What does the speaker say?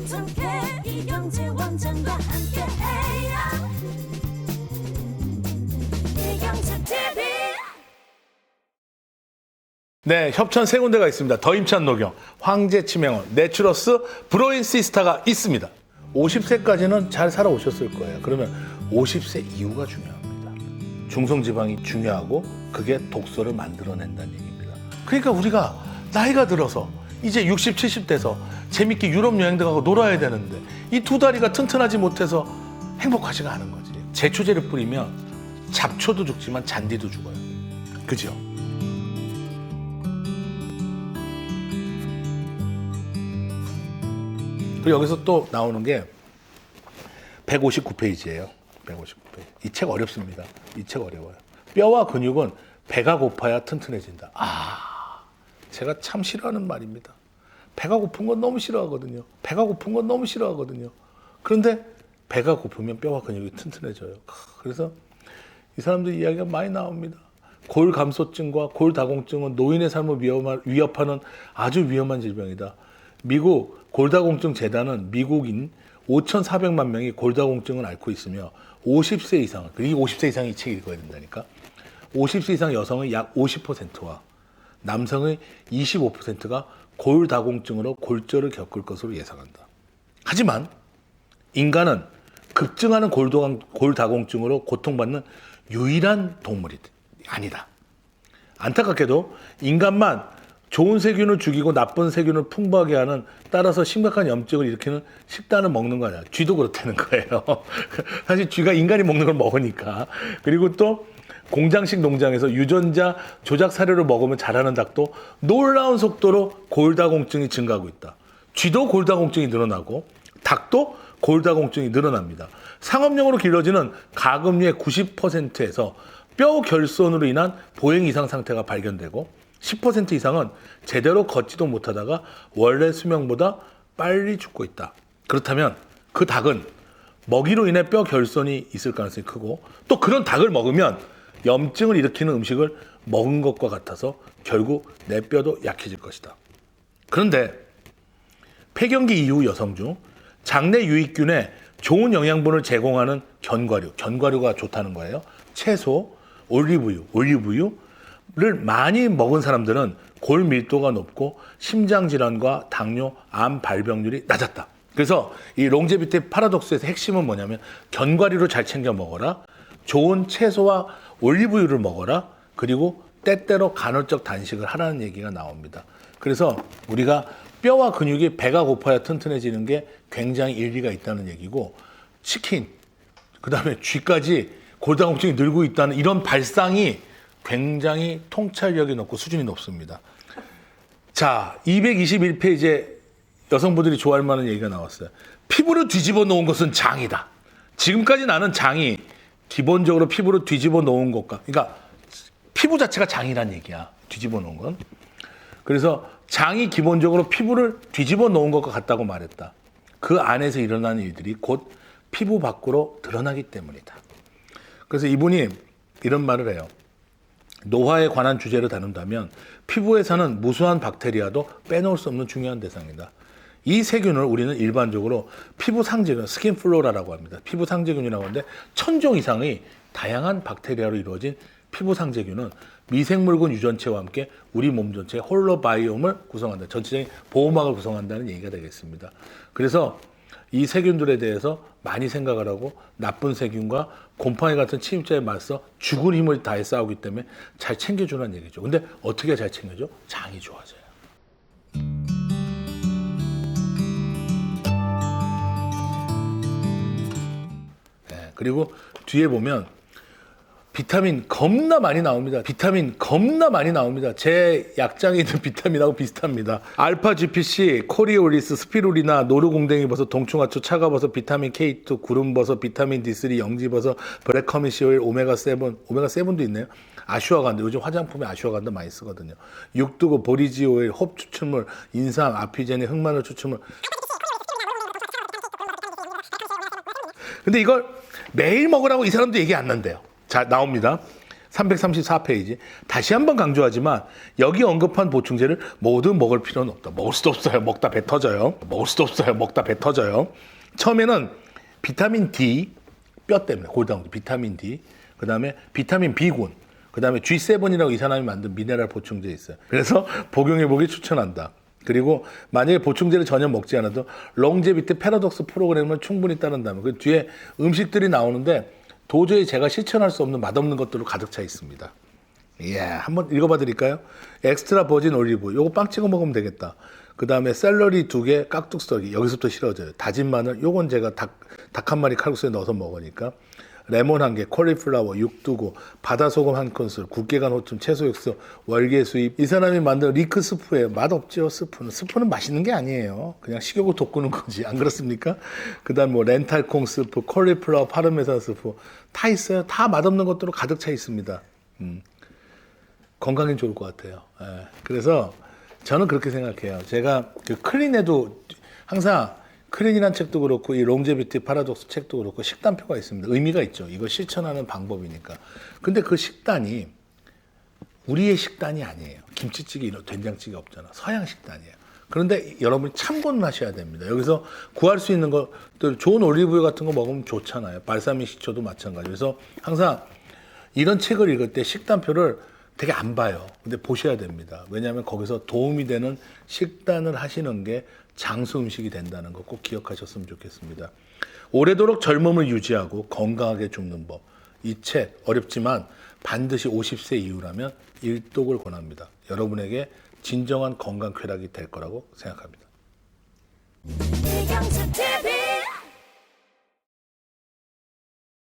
상쾌 이경재 원장과 함께해요. 이경재 TV. 네, 협찬 세 군데가 있습니다. 더 힘찬 녹용, 황제 치명원, 내추러스, 브로인 시스타가 있습니다. 50세까지는 잘 살아오셨을 거예요. 그러면 50세 이후가 중요합니다. 중성지방이 중요하고 그게 독소를 만들어낸다는 얘기입니다. 그러니까 우리가 나이가 들어서 이제 60, 70 돼서 재밌게 유럽 여행도 가고 놀아야 되는데 이 두 다리가 튼튼하지 못해서 행복하지가 않은 거지. 제초제를 뿌리면 잡초도 죽지만 잔디도 죽어요. 그죠? 그리고 여기서 또 나오는 게 159페이지예요. 159페이지. 이 책 어렵습니다. 이 책 어려워요. 뼈와 근육은 배가 고파야 튼튼해진다. 제가 참 싫어하는 말입니다. 배가 고픈 건 너무 싫어하거든요. 배가 고픈 건 너무 싫어하거든요. 그런데 배가 고프면 뼈와 근육이 튼튼해져요. 그래서 이 사람들 이야기가 많이 나옵니다. 골감소증과 골다공증은 노인의 삶을 위협하는 아주 위험한 질병이다. 미국 골다공증 재단은 미국인 5,400만 명이 골다공증을 앓고 있으며 50세 이상, 이게 50세 이상이 이 책 읽어야 된다니까. 50세 이상 여성의 약 50%와 남성의 25%가 골다공증으로 골절을 겪을 것으로 예상한다. 하지만 인간은 급증하는 골다공증으로 고통받는 유일한 동물이 아니다. 안타깝게도 인간만 좋은 세균을 죽이고 나쁜 세균을 풍부하게 하는, 따라서 심각한 염증을 일으키는 식단을 먹는 거 아니야. 쥐도 그렇다는 거예요. 사실 쥐가 인간이 먹는 걸 먹으니까. 그리고 또 공장식 농장에서 유전자 조작 사료를 먹으면 자라는 닭도 놀라운 속도로 골다공증이 증가하고 있다. 쥐도 골다공증이 늘어나고 닭도 골다공증이 늘어납니다. 상업용으로 길러지는 가금류의 90%에서 뼈 결손으로 인한 보행 이상 상태가 발견되고 10% 이상은 제대로 걷지도 못하다가 원래 수명보다 빨리 죽고 있다. 그렇다면 그 닭은 먹이로 인해 뼈 결손이 있을 가능성이 크고, 또 그런 닭을 먹으면 염증을 일으키는 음식을 먹은 것과 같아서 결국 내 뼈도 약해질 것이다. 그런데 폐경기 이후 여성 중 장내 유익균에 좋은 영양분을 제공하는 견과류가 좋다는 거예요. 채소, 올리브유를 많이 먹은 사람들은 골 밀도가 높고 심장질환과 당뇨, 암 발병률이 낮았다. 그래서 이 롱제비티 파라독스에서 핵심은 뭐냐면 견과류를 잘 챙겨 먹어라, 좋은 채소와 올리브유를 먹어라, 그리고 때때로 간헐적 단식을 하라는 얘기가 나옵니다. 그래서 우리가 뼈와 근육이 배가 고파야 튼튼해지는 게 굉장히 일리가 있다는 얘기고, 치킨, 그 다음에 쥐까지 골다공증이 늘고 있다는 이런 발상이 굉장히 통찰력이 높고 수준이 높습니다. 자, 221페이지에 여성분들이 좋아할 만한 얘기가 나왔어요. 피부를 뒤집어 놓은 것은 장이다. 지금까지 나는 장이 기본적으로 피부를 뒤집어 놓은 것과, 그러니까 피부 자체가 장이란 얘기야. 뒤집어 놓은 건. 그래서 장이 기본적으로 피부를 뒤집어 놓은 것과 같다고 말했다. 그 안에서 일어나는 일들이 곧 피부 밖으로 드러나기 때문이다. 그래서 이분이 이런 말을 해요. 노화에 관한 주제를 다룬다면 피부에 사는 무수한 박테리아도 빼놓을 수 없는 중요한 대상이다. 이 세균을 우리는 일반적으로 피부 상재균, 스킨 플로라라고 합니다. 피부 상재균이라고 하는데 1000종 이상의 다양한 박테리아로 이루어진 피부 상재균은 미생물군 유전체와 함께 우리 몸 전체의 홀로바이옴을 구성한다. 전체적인 보호막을 구성한다는 얘기가 되겠습니다. 그래서 이 세균들에 대해서 많이 생각을 하고 나쁜 세균과 곰팡이 같은 침입자에 맞서 죽을 힘을 다해 싸우기 때문에 잘 챙겨주라는 얘기죠. 근데 어떻게 잘 챙겨줘? 장이 좋아져요. 네, 그리고 뒤에 보면 비타민 겁나 많이 나옵니다. 제 약장에 있는 비타민하고 비슷합니다. 알파 GPC, 코리올리스, 스피루리나, 노루궁뎅이버섯, 동충하초, 차가버섯, 비타민 K2, 구름버섯, 비타민 D3, 영지버섯, 브레커미시 오일, 오메가7도 있네요. 아슈아간다. 요즘 화장품에 아슈아간다 많이 쓰거든요. 육두고, 보리지 오일, 홉 추출물, 인삼, 아피제니, 흑마늘 추출물. 근데 이걸 매일 먹으라고 이 사람도 얘기 안 난대요. 자, 나옵니다. 334페이지. 다시 한번 강조하지만 여기 언급한 보충제를 모두 먹을 필요는 없다. 먹을 수도 없어요. 먹다 배 터져요. 먹을 수도 없어요. 먹다 배 터져요. 처음에는 비타민 D, 뼈 때문에 골다공증 비타민 D, 그다음에 비타민 B군, 그다음에 G7이라고 이 사람이 만든 미네랄 보충제 있어요. 그래서 복용해 보기 추천한다. 그리고 만약에 보충제를 전혀 먹지 않아도 롱제비티 패러독스 프로그램을 충분히 따른다면 그 뒤에 음식들이 나오는데 도저히 제가 실천할 수 없는 맛없는 것들로 가득 차 있습니다. 예, 한번 읽어봐 드릴까요? 엑스트라 버진 올리브, 요거 빵 찍어 먹으면 되겠다. 그 다음에 샐러리 2개, 깍둑 썰기, 여기서부터 싫어져요. 다진 마늘, 요건 제가 닭 한 마리 칼국수에 넣어서 먹으니까. 레몬 1개, 콜리플라워, 육두고, 바다소금 1큰술, 굵게 간 호춤, 채소 육수, 월계 수잎. 이 사람이 만든 리크 스프예요. 맛없죠, 스프는. 스프는 맛있는 게 아니에요. 그냥 식욕을 돋구는 거지. 안 그렇습니까? 그 다음 뭐 렌탈콩 스프, 콜리플라워, 파르메산 스프. 다 있어요. 다 맛없는 것들로 가득 차 있습니다. 건강엔 좋을 것 같아요. 예. 그래서 저는 그렇게 생각해요. 제가 그 클린에도 항상 클린이라는 책도 그렇고 이 롱제비티 파라독스 책도 그렇고 식단표가 있습니다. 의미가 있죠. 이걸 실천하는 방법이니까. 근데 그 식단이 우리의 식단이 아니에요. 김치찌개, 된장찌개 없잖아. 서양 식단이에요. 그런데 여러분이 참고는 하셔야 됩니다. 여기서 구할 수 있는 것들, 좋은 올리브유 같은 거 먹으면 좋잖아요. 발사믹 식초도 마찬가지. 그래서 항상 이런 책을 읽을 때 식단표를 되게 안 봐요. 근데 보셔야 됩니다. 왜냐하면 거기서 도움이 되는 식단을 하시는 게 장수 음식이 된다는 거 꼭 기억하셨으면 좋겠습니다. 오래도록 젊음을 유지하고 건강하게 죽는 법. 이 책 어렵지만 반드시 50세 이후라면 일독을 권합니다. 여러분에게 진정한 건강 쾌락이 될 거라고 생각합니다. 이경수 TV